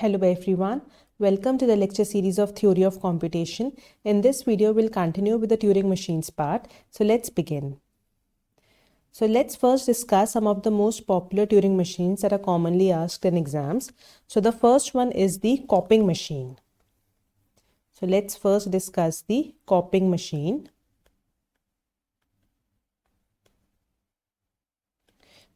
Hello everyone, welcome to the lecture series of Theory of Computation. In this video, we'll continue with the Turing machines part. So let's begin. So let's first discuss some of the most popular Turing machines that are commonly asked in exams. So the first one is the copying machine. So let's first discuss the copying machine.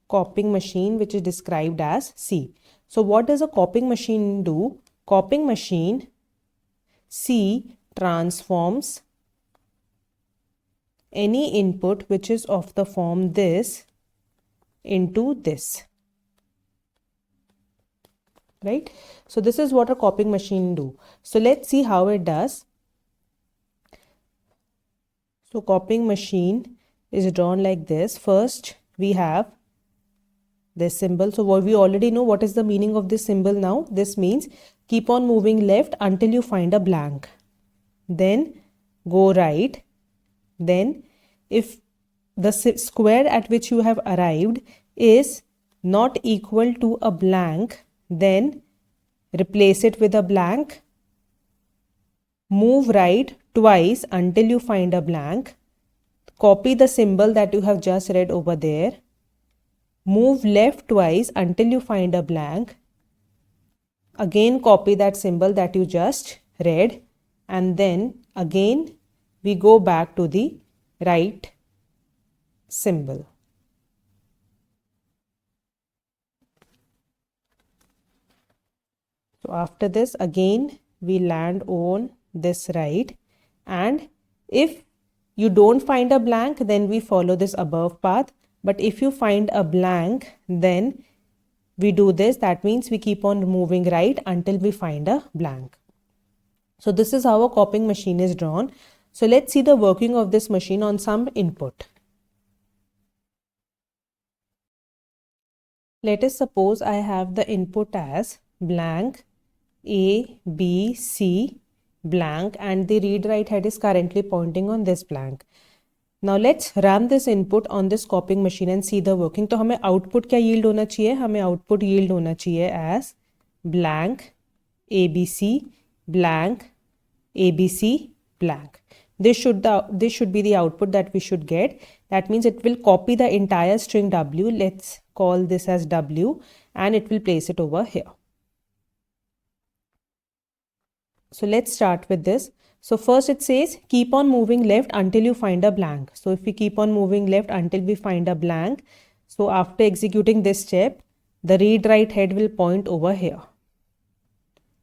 Copying machine, which is described as C. So what does a copying machine do? Copying machine C transforms any input which is of the form this into this. Right? So this is what a copying machine do. So let's see how it does. So copying machine is drawn like this. First we have this symbol. So what we already know, what is the meaning of this symbol now? This means keep on moving left until you find a blank. Then go right. Then if the square at which you have arrived is not equal to a blank, then replace it with a blank. Move right twice until you find a blank. Copy the symbol that you have just read over there. Move left twice until you find a blank. Again copy that symbol that you just read, and then again we go back to the right symbol. So after this again we land on this right, and if you don't find a blank, then we follow this above path. But if you find a blank, then we do this. That means we keep on moving right until we find a blank. So this is how a copying machine is drawn. So let's see the working of this machine on some input. Let us suppose I have the input as blank A, B, C, blank, and the read write head is currently pointing on this blank. Now let's run this input on this copying machine and see the working. तो हमें output क्या yield होना चाहिए? हमें output yield होना चाहिए as blank ABC blank ABC blank. This should be the output that we should get. That means it will copy the entire string W. Let's call this as W, and it will place it over here. So let's start with this. So first it says keep on moving left until you find a blank. So if we keep on moving left until we find a blank, so after executing this step, the read write head will point over here.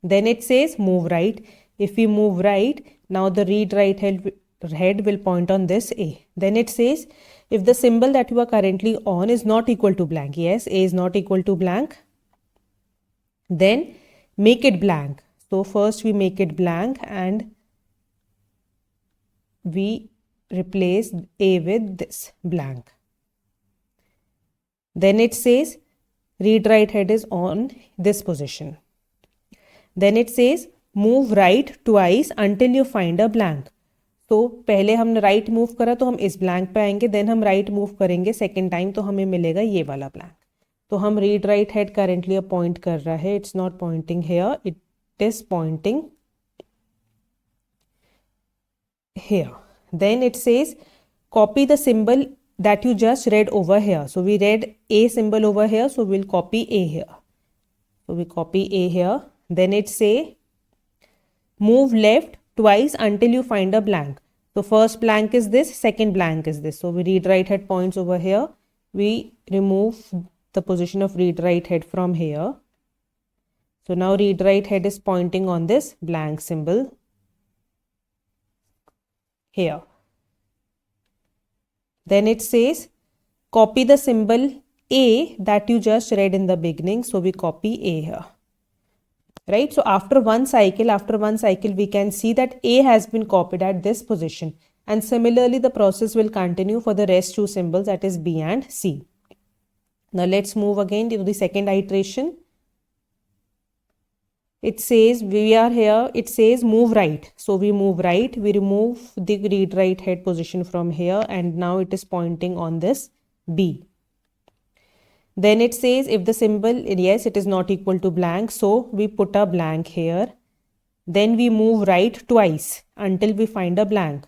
Then it says move right. If we move right, now the read write head will point on this A. Then it says if the symbol that you are currently on is not equal to blank, yes, A is not equal to blank, then make it blank. So first we make it blank and we replace A with this blank. Then it says read write head is on this position. Then it says move right twice until you find a blank. तो पहले हमने right move करा तो हम इस blank पे आएंगे, then हम राइट मूव करेंगे सेकेंड टाइम तो हमें मिलेगा ये वाला ब्लैंक. तो हम read write head currently point कर रहा है. It's not pointing here, it is pointing here. Then it says copy the symbol that you just read over here. So we read A symbol over here, so we'll copy A here. So we copy A here. Then it say move left twice until you find a blank. So first blank is this, second blank is this. So we read write head points over here. We remove the position of read write head from here. So now read write head is pointing on this blank symbol here. Then it says copy the symbol A that you just read in the beginning. So we copy A here. Right? So after one cycle, we can see that A has been copied at this position. And similarly, the process will continue for the rest two symbols, that is B and C. Now let's move again to the second iteration. It says we are here, it says move right. So we move right, we remove the read write head position from here, and now it is pointing on this B. Then it says if the symbol, yes, it is not equal to blank, so we put a blank here. Then we move right twice until we find a blank.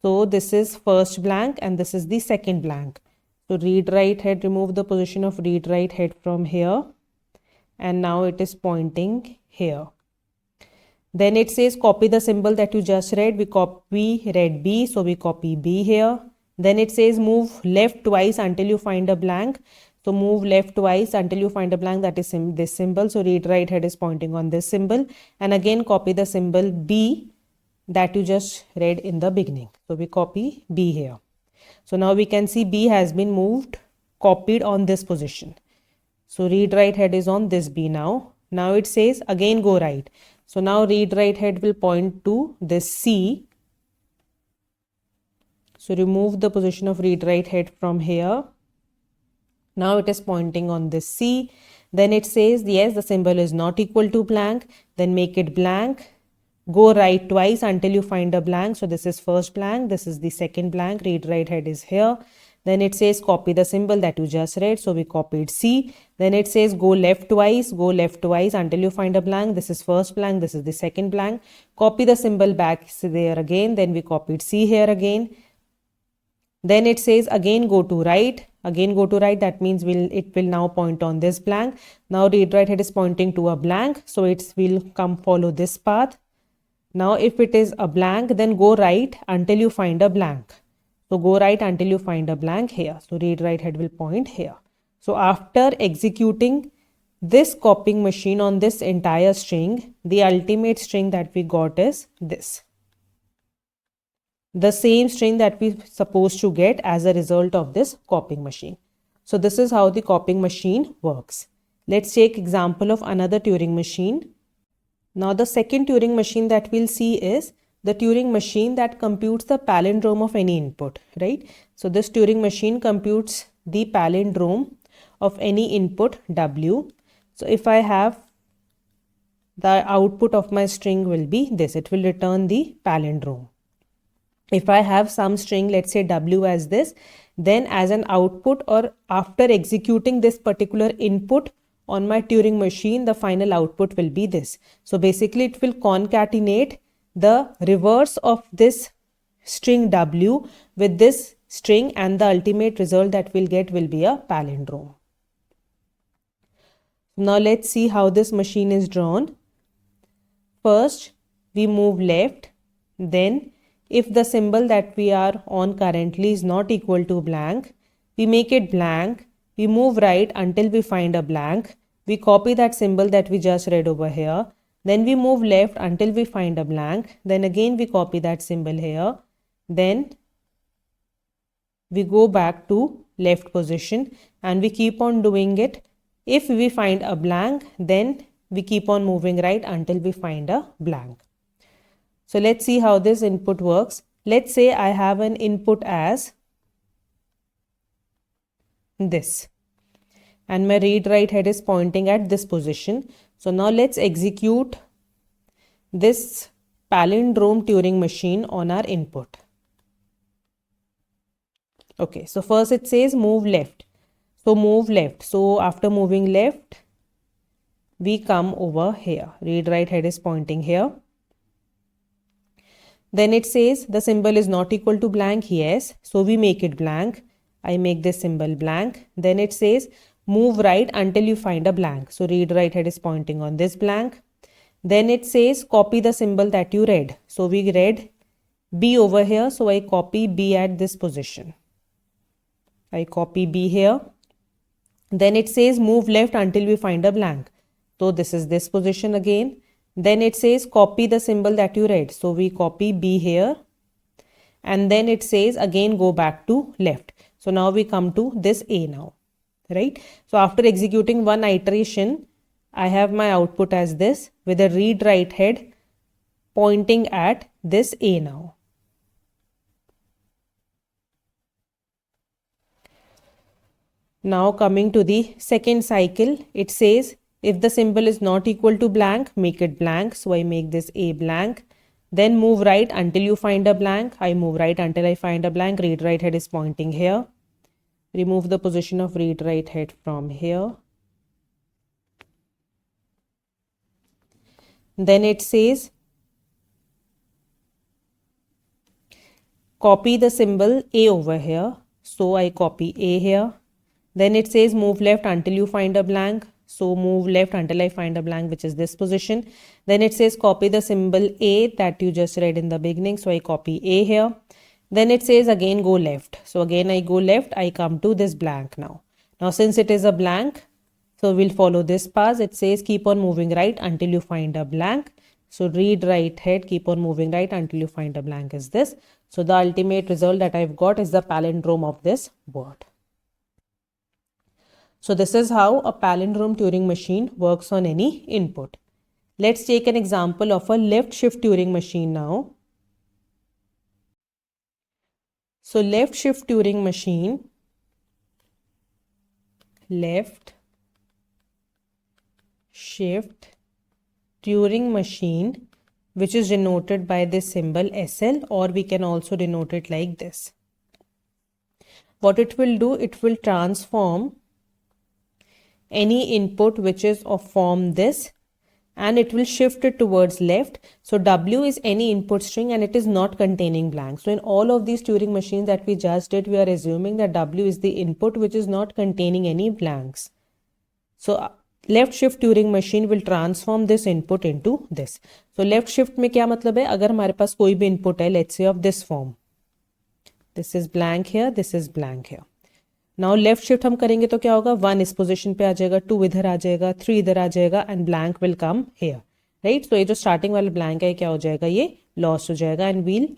So this is first blank and this is the second blank. So read write head, remove the position of read write head from here, and now it is pointing here. Then it says copy the symbol that you just read. We read B, so we copy B here. Then it says move left twice until you find a blank. So move left twice until you find a blank, that is this symbol. So read write head is pointing on this symbol. And again copy the symbol B that you just read in the beginning. So we copy B here. So now we can see B has been moved, copied on this position. So read write head is on this B now. Now it says again go right. So now read write head will point to this C. So remove the position of read write head from here. Now it is pointing on this C. Then it says yes, the symbol is not equal to blank. Then make it blank. Go right twice until you find a blank. So this is first blank. This is the second blank. Read write head is here. Then it says copy the symbol that you just read. So we copied C. Then it says go left twice until you find a blank. This is first blank. This is the second blank. Copy the symbol back there again. Then we copied C here again. Then it says again go to right. Again go to right. That means it will now point on this blank. Now read write head is pointing to a blank. So it will come follow this path. Now if it is a blank, then go right until you find a blank. So go right until you find a blank here. So read write head will point here. So after executing this copying machine on this entire string, the ultimate string that we got is this. The same string that we supposed to get as a result of this copying machine. So this is how the copying machine works. Let's take example of another Turing machine. Now the second Turing machine that we'll see is the Turing machine that computes the palindrome of any input, right? So this Turing machine computes the palindrome of any input W. So if I have the output of my string will be this, it will return the palindrome. If I have some string, let's say W as this, then as an output or after executing this particular input on my Turing machine, the final output will be this. So basically it will concatenate the reverse of this string W with this string, and the ultimate result that we'll get will be a palindrome. Now let's see how this machine is drawn. First, we move left. Then if the symbol that we are on currently is not equal to blank, we make it blank. We move right until we find a blank. We copy that symbol that we just read over here. Then we move left until we find a blank. Then again we copy that symbol here. Then we go back to left position and we keep on doing it. If we find a blank, then we keep on moving right until we find a blank. So let's see how this input works. Let's say I have an input as this, and my read write head is pointing at this position. So now let's execute this palindrome Turing machine on our input. Okay, so first it says move left. So move left. So after moving left, we come over here. Read write head is pointing here. Then it says the symbol is not equal to blank. Yes. So we make it blank. I make this symbol blank. Then it says move right until you find a blank. So read write head is pointing on this blank. Then it says copy the symbol that you read. So we read B over here. So I copy B at this position. I copy B here. Then it says move left until we find a blank. So this is this position again. Then it says copy the symbol that you read. So we copy B here. And then it says again go back to left. So now we come to this A now, right? So after executing one iteration, I have my output as this with a read write head pointing at this A now. Now coming to the second cycle, it says if the symbol is not equal to blank, make it blank. So I make this A blank. Then move right until you find a blank. I move right until I find a blank. Read write head is pointing here. remove the position of read write head from here. Then it says copy the symbol A over here. So I copy A here. Then it says move left until you find a blank. So move left until I find a blank, which is this position. Then it says copy the symbol A that you just read in the beginning. So I copy A here. Then it says again go left. So again I go left, I come to this blank now. Now since it is a blank, so we'll follow this path. It says keep on moving right until you find a blank. So read write head, keep on moving right until you find a blank is this. So the ultimate result that I've got is the palindrome of this word. So this is how a palindrome Turing machine works on any input. Let's take an example of a left shift Turing machine now. So left shift Turing machine, left shift Turing machine, which is denoted by this symbol SL, or we can also denote it like this. What it will do, it will transform any input which is of form this, and it will shift it towards left. So W is any input string and it is not containing blanks. So in all of these Turing machines that we just did, we are assuming that W is the input which is not containing any blanks. So left shift Turing machine will transform this input into this. So left shift में क्या मतलब है, अगर हमारे पास कोई भी input है, let's say of this form, this is blank here, this is blank here. Now left shift हम करेंगे तो क्या होगा, 1 इस पोजीशन पे आ जाएगा, 2 इधर आ जाएगा, 3 इधर आ जाएगा and blank will come here, right. So ये जो स्टार्टिंग वाला ब्लैंक है क्या हो जाएगा, ये लॉस हो जाएगा and we'll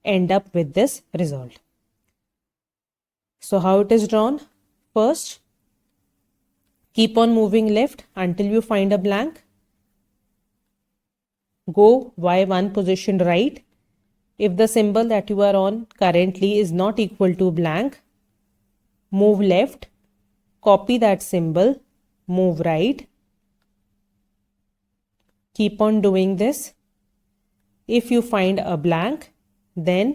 end up with this result. So how it is drawn, first keep on moving left until you find a blank, go y1 position right. If the symbol that you are on currently is not equal to blank, move left, copy that symbol, move right, keep on doing this. If you find a blank, then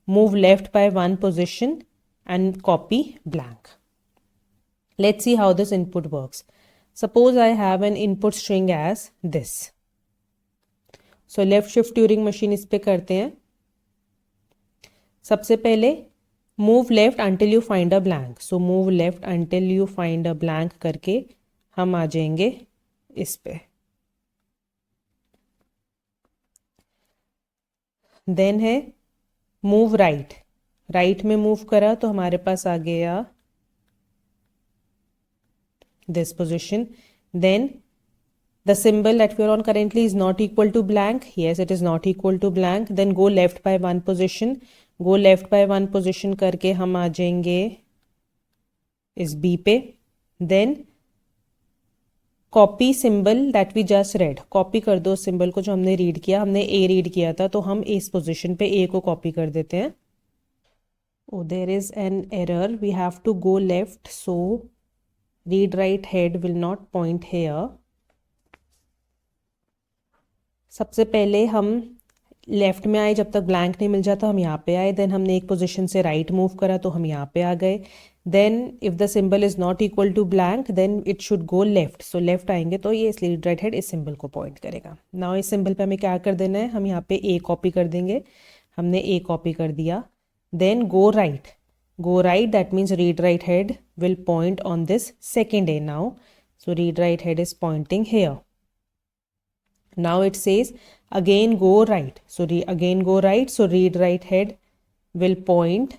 move left by 1 position and copy blank. Let's see how this input works. Suppose I have an input string as this. So left shift Turing machine इस पे करते हैं. सबसे पहले move left until you find a blank. So move left until you find a blank करके हम आ जाएंगे इस पे. Then है move right. Right में move करा तो हमारे पास आ गया this position. Then the symbol that we are on currently is not equal to blank. Yes, it is not equal to blank. Then go left by 1 position. Go left by 1 position करके हम आ जाएंगे इस B पे. Then copy symbol that we just read. Copy कर दो symbol को जो हमने read किया. हमने A read किया था तो हम इस position पे A को copy कर देते हैं. Oh, there is an error. We have to go left. So read write head will not point here. सबसे पहले हम लेफ्ट में आए, जब तक ब्लैंक नहीं मिल जाता हम यहाँ पे आए. देन हमने एक पोजीशन से राइट मूव करा तो हम यहाँ पे आ गए. Then if the symbol is not equal to blank then it should go left. So left आएंगे तो ये रीड राइट हेड इस सिंबल को पॉइंट करेगा. नाउ इस सिंबल पे हमें क्या कर देना है, हम यहाँ पे ए कॉपी कर देंगे. हमने ए कॉपी कर दिया. Then go right. Go right, that means read write head will point on this second A now. So read write head is pointing here. Now it says again go right. So again go right. So read write head will point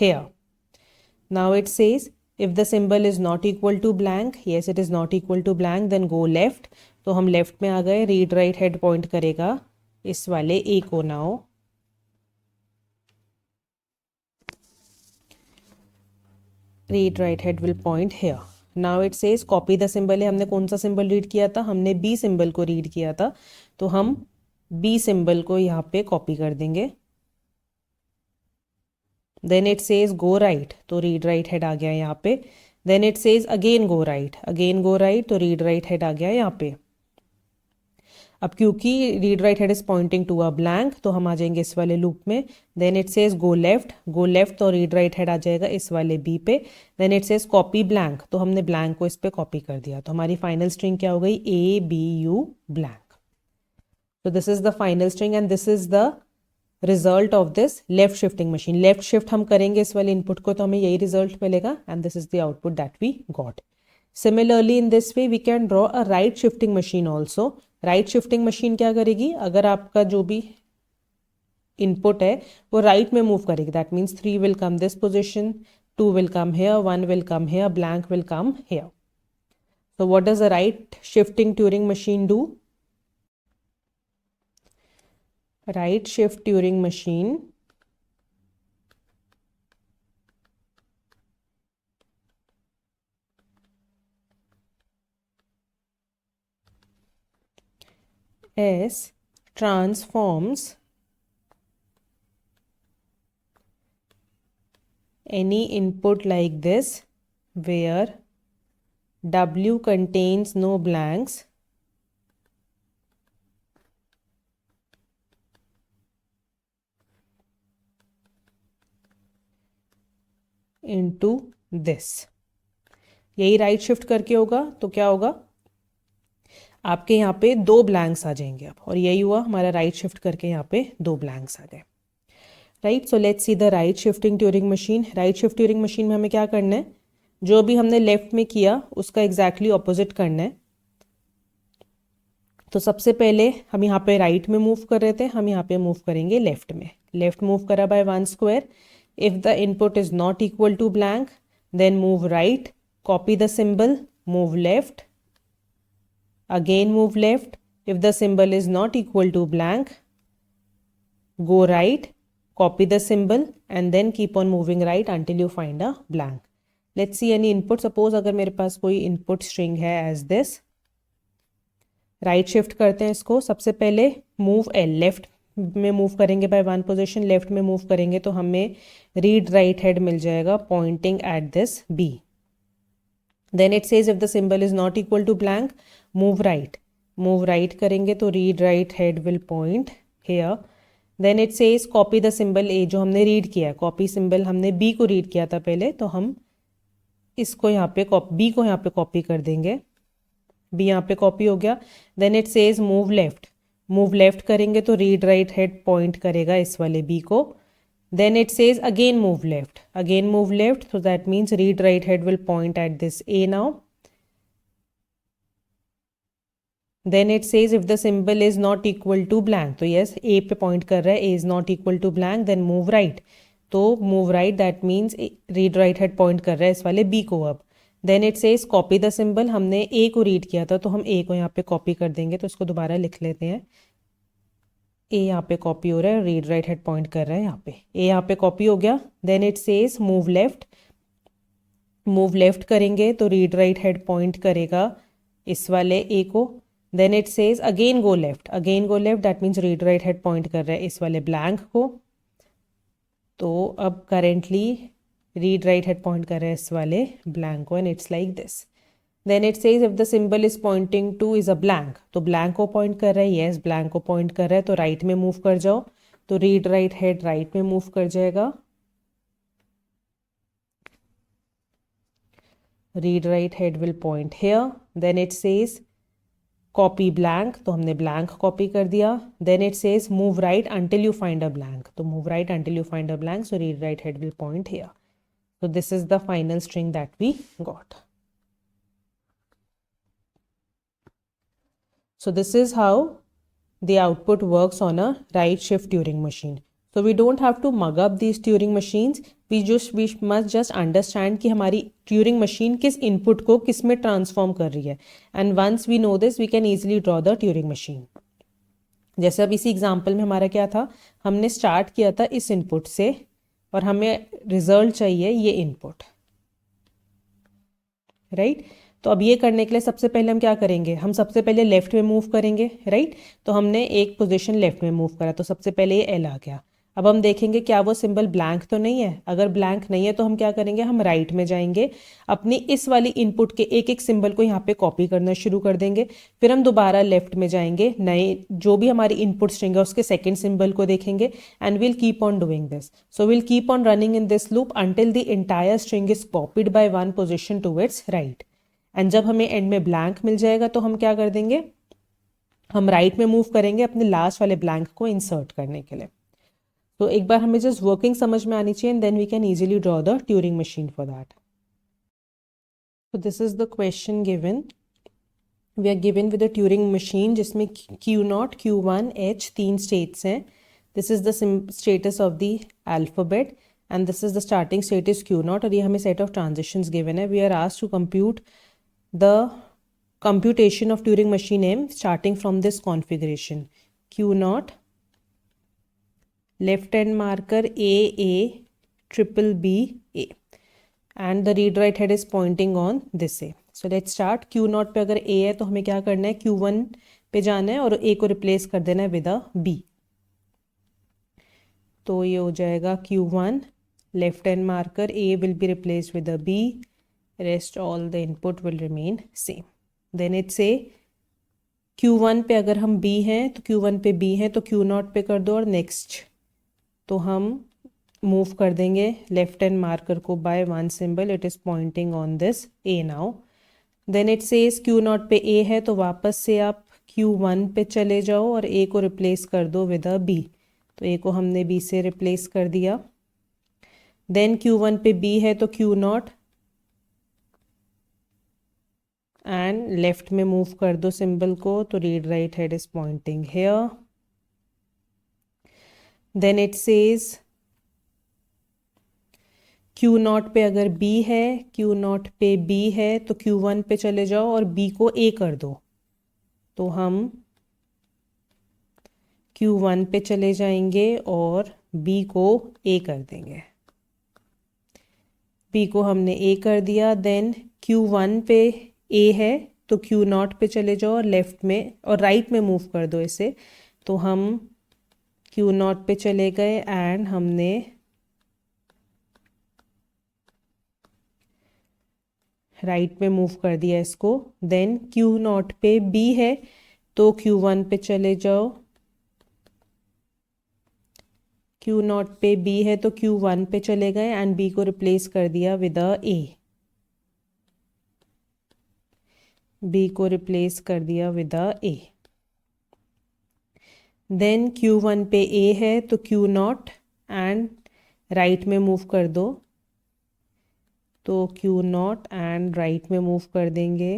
here. Now it says if the symbol is not equal to blank, yes it is not equal to blank, then go left. तो हम left में आ गए. read write head point करेगा इस वाले A को now. read write head will point here. Now it says copy the symbol है. हमने कौन सा सिंबल रीड किया था, हमने B सिंबल को रीड किया था तो हम B सिंबल को यहाँ पे कॉपी कर देंगे. Then it says go right, तो read write head आ गया यहाँ पे. Then it says again go right, again go right, तो read write head आ गया यहाँ पे. अब क्योंकि read write head is pointing to a blank तो हम आ जाएंगे इस वाले लूप में. Then it says go left तो रीड राइट हेड आ जाएगा इस वाले बी पे. Then it says copy blank तो हमने ब्लैंक को इस पे कॉपी कर दिया. तो हमारी फाइनल स्ट्रिंग क्या हो गई, ABU ब्लैंक. तो this is the final string and this is the result of this left shifting machine. Left shift हम करेंगे इस वाले इनपुट को तो हमें यही रिजल्ट मिलेगा and this is the output that we got. Similarly, in this way, we can draw a right shifting machine also. Right shifting machine क्या करेगी, अगर आपका जो भी input है वो right में move करेगी. That means 3 will come this position, 2 will come here, 1 will come here, blank will come here. So what does a right shifting Turing machine do? Right shift Turing machine S transforms any input like this where W contains no blanks into this. यही right shift करके होगा तो क्या होगा, आपके यहाँ पे 2 blanks आ जाएंगे अब. और यही हुआ, हमारा राइट शिफ्ट करके यहाँ पे 2 ब्लैंक्स आ गए. Right, so let's see the right shifting Turing machine. Right shift Turing machine में हमें क्या करना है, जो भी हमने लेफ्ट में किया उसका एग्जैक्टली ऑपोजिट करना है. तो सबसे पहले हम यहाँ पे राइट में मूव कर रहे थे, हम यहाँ पे मूव करेंगे लेफ्ट में. लेफ्ट मूव करा by 1 square. If the input is not equal to blank then move right, copy the symbol, move left, again move left. If the symbol is not equal to blank, go right, copy the symbol and then keep on moving right until you find a blank. Let's see any input. Suppose अगर मेरे पास कोई input string है as this, right shift करते हैं इसको. सबसे पहले move L, left में move करेंगे by 1 position, left में move करेंगे तो हमें read right head मिल जाएगा pointing at this B. Then it says if the symbol is not equal to blank, move right. Move right करेंगे तो read right head will point here. Then it says copy the symbol A, जो हमने read किया. copy symbol हमने B को read किया था पहले, तो हम इसको यहाँ पे B को यहाँ पे copy कर देंगे. B यहाँ पे copy हो गया. Then it says move left. Move left करेंगे तो read right head point करेगा इस वाले B को. Then it says again move left. Again move left, so that means read right head will point at this A now. Then it says if the symbol is not equal to blank, तो yes A पे point कर रहा है, A is not equal to blank, then move right. तो move right, that means read right head point कर रहा है इस वाले B को अब. Then it says copy the symbol, हमने A को read किया था तो हम A को यहाँ पे copy कर देंगे. तो इसको दोबारा लिख लेते हैं. A यहाँ पे कॉपी हो रहा है, रीड राइट हेड पॉइंट कर रहा है यहाँ पे. A यहाँ पे कॉपी हो गया. Then it says move left. Move left करेंगे तो रीड राइट हेड पॉइंट करेगा इस वाले A को. Then it says again go left. Again go left, that means read write head point कर रहा है इस वाले ब्लैंक को. तो अब currently read write head point कर रहा है इस वाले ब्लैंक को and it's like this. Then it says if the symbol is pointing to is a blank, तो blank को point कर रहा है. yes, blank को point कर रहा है तो right में move कर जाओ. तो read right head right में move कर जाएगा. read right head will point here. Then it says copy blank, तो हमने blank copy कर दिया. Then it says move right until you find a blank, तो move right until you find a blank, so read right head will point here. So this is the final string that we got. So this is how the output works on a right shift Turing machine. So we don't have to mug up these Turing machines. We must just understand कि हमारी Turing machine किस input को किस में transform कर रही है. And once we know this, we can easily draw the Turing machine. जैसे अब इसी एग्जाम्पल में हमारा क्या था, हमने स्टार्ट किया था इस इनपुट से और हमें रिजल्ट चाहिए ये इनपुट. राइट, तो अब ये करने के लिए सबसे पहले हम क्या करेंगे, हम सबसे पहले लेफ्ट में मूव करेंगे. राइट, तो हमने एक पोजीशन लेफ्ट में मूव करा तो सबसे पहले ये एल आ गया. अब हम देखेंगे क्या वो सिंबल ब्लैंक तो नहीं है। अगर ब्लैंक नहीं है तो हम क्या करेंगे, हम राइट में जाएंगे, अपनी इस वाली इनपुट के एक एक सिंबल को यहाँ पे कॉपी करना शुरू कर देंगे। फिर हम दोबारा लेफ्ट में जाएंगे, नए जो भी हमारी इनपुट स्ट्रिंग है उसके सेकेंड सिंबल को देखेंगे and will keep on doing this. So will keep on running in this loop until the entire string is copied by one position towards right. And जब हमें एंड में blank मिल जाएगा तो हम क्या कर देंगे, हम राइट में मूव करेंगे अपने लास्ट वाले ब्लैंक को इंसर्ट करने के लिए। तो एक बार हमें जस्ट वर्किंग समझ में आनी चाहिए and then we can easily draw the Turing machine for that. So this is the question given. We are given with a Turing machine जिसमें Q0, Q1, H तीन states हैं. This is the status of the alphabet and this is the starting state is Q0 और ये हमें set of transitions given है. We are asked to compute the computation of Turing machine M starting from this configuration. Q0, left hand marker A, triple B, A. And the read write head is pointing on this A. So let's start. Q0 पे अगर A है तो हमें क्या करना है, Q1 पे जाना है और A को रिप्लेस कर देना है विद अ B. तो ये हो जाएगा Q1, left hand marker A will be replaced with a B, rest all the input will remain same. Then it say Q1 पे अगर हम B हैं तो Q1 पे B है तो Q0 पे कर दो और नेक्स्ट तो हम मूव कर देंगे लेफ्ट हैंड मार्कर को by one symbol, it is pointing on this A now. Then it says Q0 पे A है तो वापस से आप Q1 पे चले जाओ और A को रिप्लेस कर दो विद अ B. तो A को हमने B से रिप्लेस कर दिया. देन Q1 पे B है तो Q0 एंड लेफ्ट में मूव कर दो सिंबल को तो read write head is pointing here. Then it says Q0 पे अगर B है, Q0 पे B है तो Q1 पे चले जाओ और B को A कर दो. तो हम Q1 पे चले जाएंगे और B को A कर देंगे. B को हमने A कर दिया. देन Q1 पे A है तो Q0 पे चले जाओ और लेफ्ट में और राइट में मूव कर दो इसे. तो हम Q0 पे चले गए एंड हमने राइट में मूव कर दिया इसको. देन Q0 पे B है तो Q1 पे चले जाओ. Q0 पे B है तो Q1 पे चले गए एंड B को रिप्लेस कर दिया विद अ A. B को रिप्लेस कर दिया with a A. Then Q1 पे A है तो Q0 एंड राइट में मूव कर दो. तो Q0 एंड राइट में मूव कर देंगे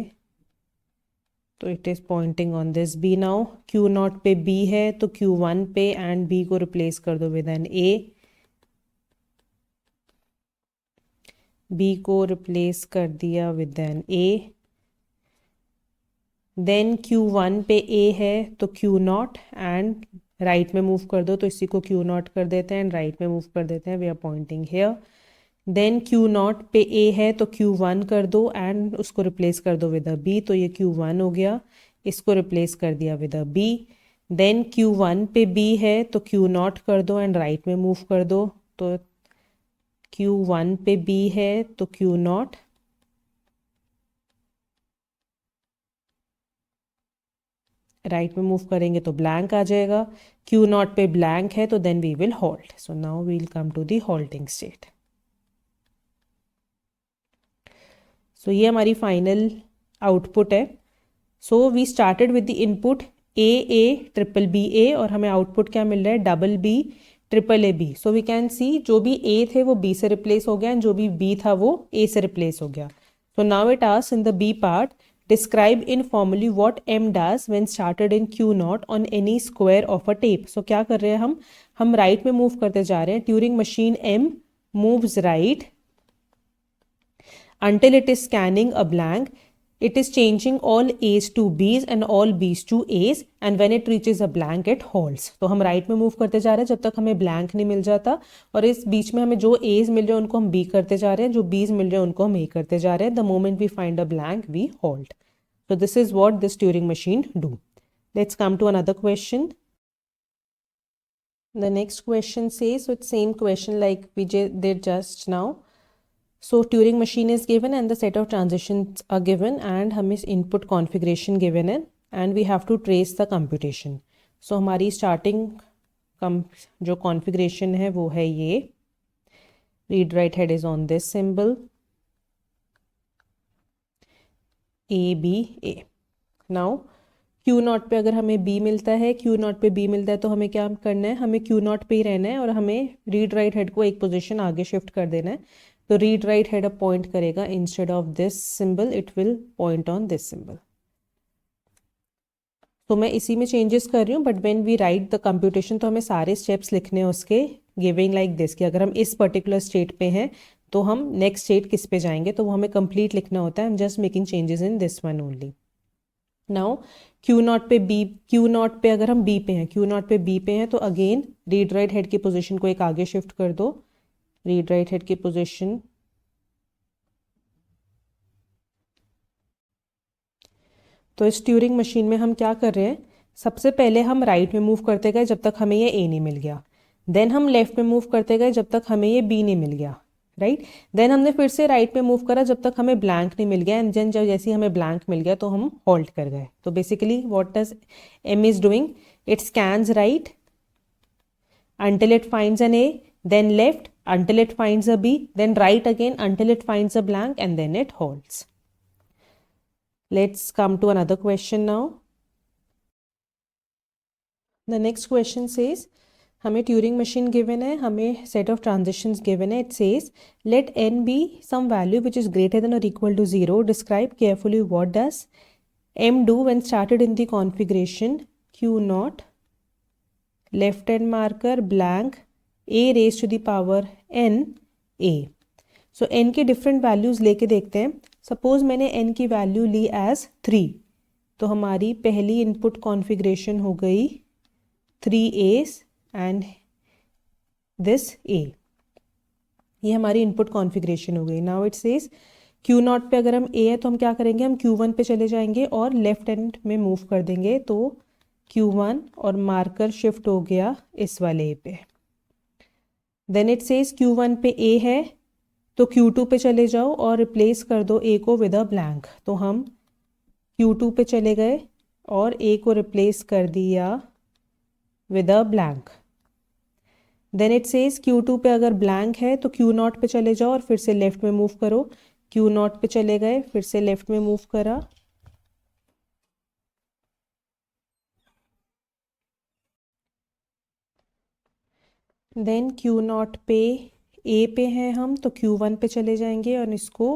तो it is pointing on this B now. Q0 पे B है तो Q1 पे एंड B को रिप्लेस कर दो विद एन A. B को रिप्लेस कर दिया with N A. Then Q1 पे A है तो Q0 एंड राइट में मूव कर दो तो इसी को Q0 कर देते हैं एंड राइट में मूव कर देते हैं. We are pointing here. Then Q0 पे A है तो Q1 कर दो एंड उसको रिप्लेस कर दो विद अ B. तो ये Q1 हो गया, इसको रिप्लेस कर दिया with a B. Then Q1 पे B है तो Q0 कर दो एंड राइट में मूव कर दो. तो Q1 पे B है तो Q0 राइट में मूव करेंगे तो ब्लैंक आ जाएगा. Q0 पे ब्लैंक है तो then we will halt. So now we will come to the halting state. So ये हमारी फाइनल आउटपुट है. So we started with the input triple B A और हमें आउटपुट क्या मिल रहा है, double B triple A B. So we can see जो भी ए थे वो बी से रिप्लेस हो गया एंड जो भी बी था वो ए से रिप्लेस हो गया. So now it asks in the B part describe informally what M does when started in Q0 on any square of a tape. सो क्या कर रहे हैं हम राइट में मूव करते जा रहे हैं. Turing machine M moves right until it is scanning a blank. It is changing all A's to B's and all B's to A's and when it reaches a blank it halts. तो हम right में move करते जा रहे हैं जब तक हमें ब्लैंक नहीं मिल जाता और इस बीच में हमें जो A's मिल रहे हैं उनको हम B करते जा रहे हैं, जो B's मिल रहे हैं उनको हम A करते जा रहे हैं. The moment we find a blank we halt. So this is what this Turing machine do. Let's come to another question. The next question says, so it's same question like we did just now. So Turing machine is given and the set of transitions are given and हमें input configuration given है and we have to trace the computation. So हमारी starting जो configuration है वो है ये. Read write head is on this symbol. A B A. Now Q naught पे अगर हमें B मिलता है, Q नॉट पे B मिलता है तो हमें क्या करना है, हमें Q नॉट पे ही रहना है और हमें रीड राइट हेड को एक पोजीशन आगे शिफ्ट कर देना है. तो रीड राइट हेड अब पॉइंट करेगा instead of this symbol it will point on this symbol. तो मैं इसी में चेंजेस कर रही हूँ but when we write the computation तो हमें सारे स्टेप्स लिखने हैं उसके गिविंग लाइक दिस कि अगर हम इस पर्टिकुलर स्टेट पे हैं तो हम नेक्स्ट स्टेट किस पे जाएंगे तो वो हमें कंप्लीट लिखना होता है. I am just making changes in this one only. Now Q naught पे B, Q नॉट पे अगर हम B पे हैं, Q नॉट पे B पे हैं तो अगेन रीड राइट हेड की पोजीशन को एक आगे शिफ्ट कर दो. रीड राइट हेड की पोजीशन तो इस ट्यूरिंग मशीन में हम क्या कर रहे हैं, सबसे पहले हम राइट में मूव करते गए जब तक हमें ये A नहीं मिल गया. देन हम लेफ्ट में मूव करते गए जब तक हमें ये B नहीं मिल गया. राइट देन हमने फिर से राइट में मूव करा जब तक हमें ब्लैंक नहीं मिल गया एंड देन जब जैसे ही हमें ब्लैंक मिल गया तो हम हॉल्ट कर गए. तो basically what does M is doing, it scans right until it finds an A, then left until it finds a B, then right again until it finds a blank and then it halts. Let's come to another question now. The next question says हमें Turing machine given है, हमें set of transitions given है. It says let n be some value which is greater than और equal to 0. Describe carefully what does m do when started in the configuration q not left hand marker blank a raise to the power n a. So n के different values लेके देखते हैं. Suppose मैंने n की value ली as 3 तो हमारी पहली input configuration हो गई 3 एंड दिस A. ये हमारी इनपुट कॉन्फ़िगरेशन हो गई. Now it says Q naught पे अगर हम A है तो हम क्या करेंगे, हम Q1 पे चले जाएंगे और लेफ्ट हैंड में मूव कर देंगे तो Q1 और मार्कर शिफ्ट हो गया इस वाले A पे. देन इट सेज Q1 पे A है तो Q2 पे चले जाओ और रिप्लेस कर दो A को विद अ ब्लैंक. तो हम Q2 पे चले गए और A को रिप्लेस कर दिया with a blank. Then it says Q2 पे अगर ब्लैंक है तो Q नॉट पे चले जाओ और फिर से लेफ्ट में मूव करो. Q नॉट पे चले गए, फिर से लेफ्ट में मूव करा. देन Q नॉट पे A पे हैं हम तो Q1 पे चले जाएंगे और इसको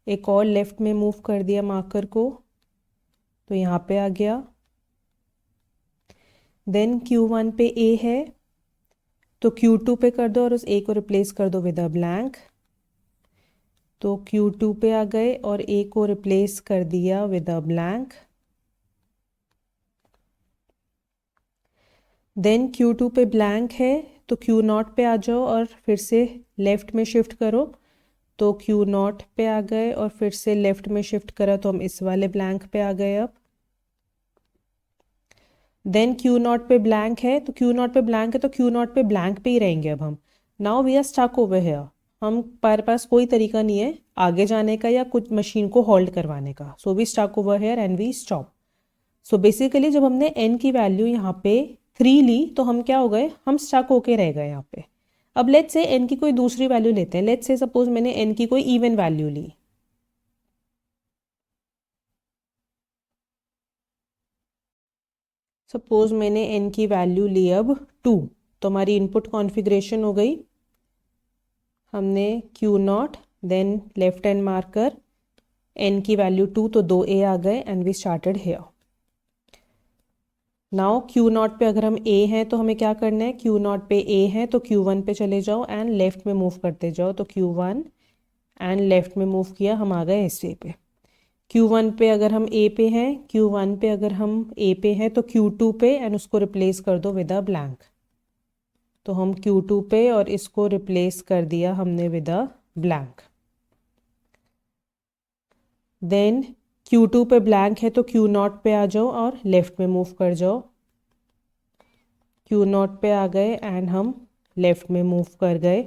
एक और लेफ्ट में मूव कर दिया मार्कर को तो यहाँ पे आ गया. देन Q1 पे A है तो Q2 पे कर दो और उस A को रिप्लेस कर दो विद अ ब्लैंक. तो Q2 पे आ गए और A को रिप्लेस कर दिया with a blank. Then Q2 पे ब्लैंक है तो Q नॉट पे आ जाओ और फिर से लेफ्ट में शिफ्ट करो तो Q नॉट पे आ गए और फिर से लेफ्ट में शिफ्ट करा तो हम इस वाले ब्लैंक पे आ गए. अब देन Q नॉट पे ब्लैंक है तो Q नॉट पे ब्लैंक है तो Q नॉट पे ब्लैंक पे ही रहेंगे. अब हम now we are stuck over here. हम हमारे पास कोई तरीका नहीं है आगे जाने का या कुछ मशीन को होल्ड करवाने का. So we stuck over here and we stop. So basically जब हमने n की वैल्यू यहाँ पे 3 ली तो हम क्या हो गए, हम स्टक होके रह गए यहाँ पे. अब लेट्स से n की कोई दूसरी वैल्यू लेते हैं. लेट्स से सपोज मैंने n की कोई इवन वैल्यू ली. सपोज मैंने n की वैल्यू ली अब 2 तो हमारी इनपुट कॉन्फ़िगरेशन हो गई. हमने Q naught then left hand marker n की वैल्यू 2 तो 2 A आ गए and we started here. Now Q naught पे अगर हम A हैं तो हमें क्या करना है, Q नॉट पे A है तो Q1 पे चले जाओ एंड लेफ्ट में मूव करते जाओ. तो Q1 एंड लेफ्ट में मूव किया, हम आ गए इस A पे. Q1 पे अगर हम A पे हैं, Q1 पे अगर हम A पे हैं तो Q2 पे एंड उसको रिप्लेस कर दो विद अ ब्लैंक. तो हम Q2 पे और इसको रिप्लेस कर दिया हमने with a blank. Then Q2 पे ब्लैंक है तो Q नॉट पे आ जाओ और लेफ्ट में मूव कर जाओ. Q0 पे आ गए एंड हम लेफ्ट में मूव कर गए।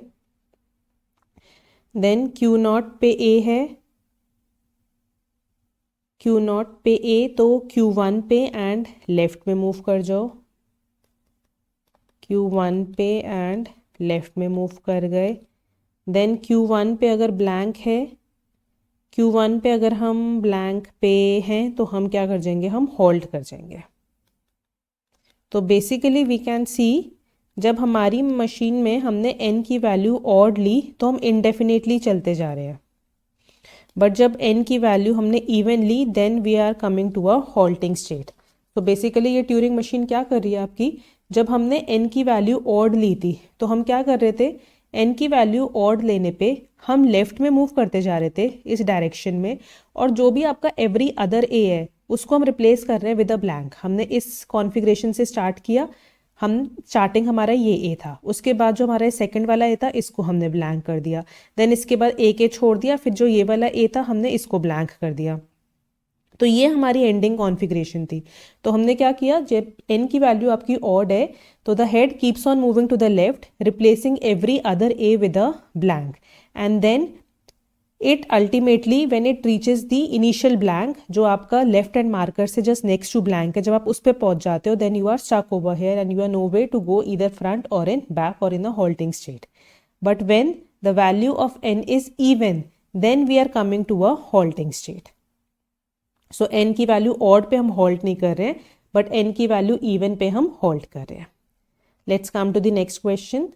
देन Q0 पे A है, Q0 पे A तो Q1 पे एंड लेफ्ट में मूव कर जाओ, Q1 पे एंड लेफ्ट में मूव कर गए। देन Q1 पे अगर ब्लैंक है, Q1 पे अगर हम ब्लैंक पे हैं तो हम क्या कर जाएंगे, हम होल्ड कर जाएंगे। तो बेसिकली वी कैन सी जब हमारी मशीन में हमने n की वैल्यू ऑड ली तो हम इंडेफिनेटली चलते जा रहे हैं, बट जब n की वैल्यू हमने इवन ली then we are coming to a halting state. तो बेसिकली ये ट्यूरिंग मशीन क्या कर रही है आपकी, जब हमने n की वैल्यू ऑड ली थी तो हम क्या कर रहे थे, n की वैल्यू ऑड लेने पे हम लेफ्ट में मूव करते जा रहे थे इस डायरेक्शन में, और जो भी आपका एवरी अदर ए है उसको हम रिप्लेस कर रहे हैं विद अ ब्लैंक। हमने इस कॉन्फ़िगरेशन से स्टार्ट किया, हम स्टार्टिंग हमारा ये ए था, उसके बाद जो हमारा सेकंड वाला ए था इसको हमने ब्लैंक कर दिया, देन इसके बाद ए के छोड़ दिया, फिर जो ये वाला ए था हमने इसको ब्लैंक कर दिया। तो ये हमारी एंडिंग कॉन्फ़िगरेशन थी। तो हमने क्या किया, जब n की वैल्यू आपकी ऑड है तो the head keeps on moving to the left replacing every other A with a blank, and then it ultimately when it reaches the initial blank जो आपका लेफ्ट हैंड मार्कर से just next to blank है, जब आप उस पर पहुंच जाते हो then you are stuck over here and you are no way to go either front or in back or in a holding state. But when the value of n is even then we are coming to a holding state. So n की value odd पे हम hold नहीं कर रहे हैं, but n की value even पे हम होल्ड कर रहे हैं। Let's come to the next question.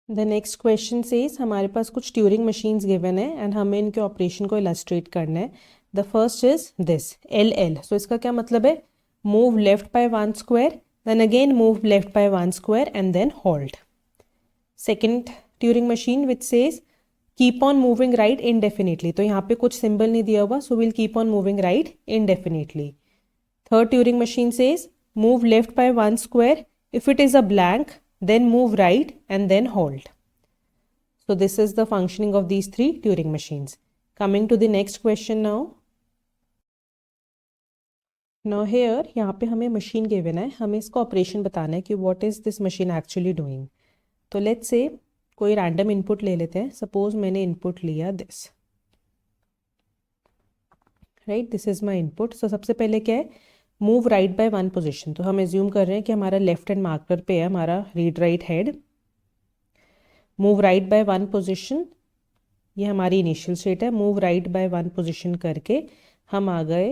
The next question says हमारे पास कुछ ट्यूरिंग मशीन्स गिवन है एंड हमें इनके ऑपरेशन को इलस्ट्रेट करना है। The first is this LL। सो इसका क्या मतलब है, move left by 1 square then again move left by 1 square and then hold. Second Turing machine which says keep on moving right indefinitely, तो यहाँ पे कुछ सिंबल नहीं दिया हुआ, so will keep on moving right indefinitely. Third Turing machine says move left by 1 square, if it is a blank then move right and then hold. So this is the functioning of these three Turing machines. Coming to the next question now. Now here यहाँ पे हमें machine given है, हमें इसका operation बताना है कि what is this machine actually doing. तो let's say कोई random input ले लेते हैं, suppose मैंने input लिया this, right, this is my input. So सबसे पहले क्या है, मूव राइट बाय 1 पोजिशन। तो हम एज्यूम कर रहे हैं कि हमारा लेफ्ट हैंड मार्कर पे है हमारा read write head, move right by 1 position, ये हमारी इनिशियल स्टेट है। मूव राइट बाय 1 पोजिशन करके हम आ गए,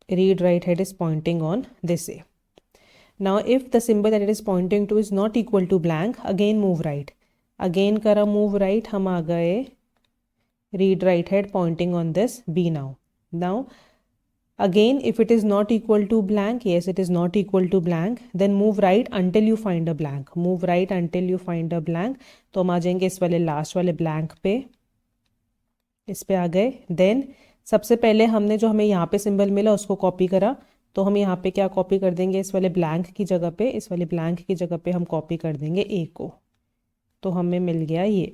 read write head is pointing on this A. Now if the symbol that it is pointing to is not equal to blank again move right, again करा move right, हम आ गए read write head pointing on this B. Now again if it is not equal to blank, yes it is not equal to blank, then move right until you find a blank, move right until you find a blank। तो हम आ जाएंगे इस वाले last वाले blank पे, इस पे आ गए। देन सबसे पहले हमने जो हमें यहाँ पे सिंबल मिला उसको कॉपी करा, तो हम यहाँ पे क्या कॉपी कर देंगे, इस वाले ब्लैंक की जगह पे, इस वाले ब्लैंक की जगह पे हम कॉपी कर देंगे ए को, तो हमें मिल गया ये।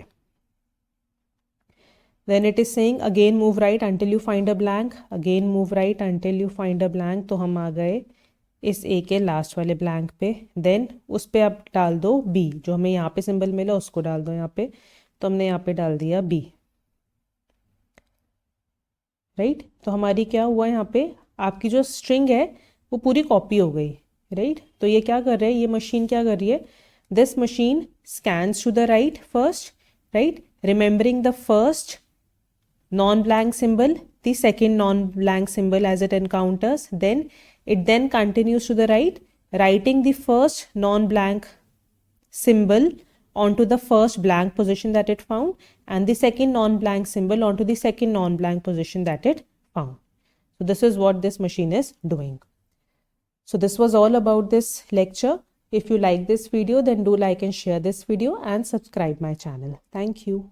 Then it is saying again move right until you find a blank, again move right until you find a blank। तो हम आ गए इस ए के लास्ट वाले ब्लैंक पे, देन उस पे आप डाल दो बी, जो हमें यहाँ पे सिंबल मिला उसको डाल दो यहाँ पे, तो हमने यहाँ पे डाल दिया बी, राइट। तो हमारी क्या हुआ, यहाँ पे आपकी जो स्ट्रिंग है वो पूरी कॉपी हो गई, राइट। तो ये क्या कर रहा है, ये मशीन क्या कर रही है, this machine scans to the right first, right, remembering the first non-blank symbol, the second non-blank symbol as it encounters, then it then continues to the right, writing the first non-blank symbol onto the first blank position that it found and the second non-blank symbol onto the second non-blank position that it found. So this is what this machine is doing. So this was all about this lecture. If you like this video then do like and share this video and subscribe my channel. Thank you.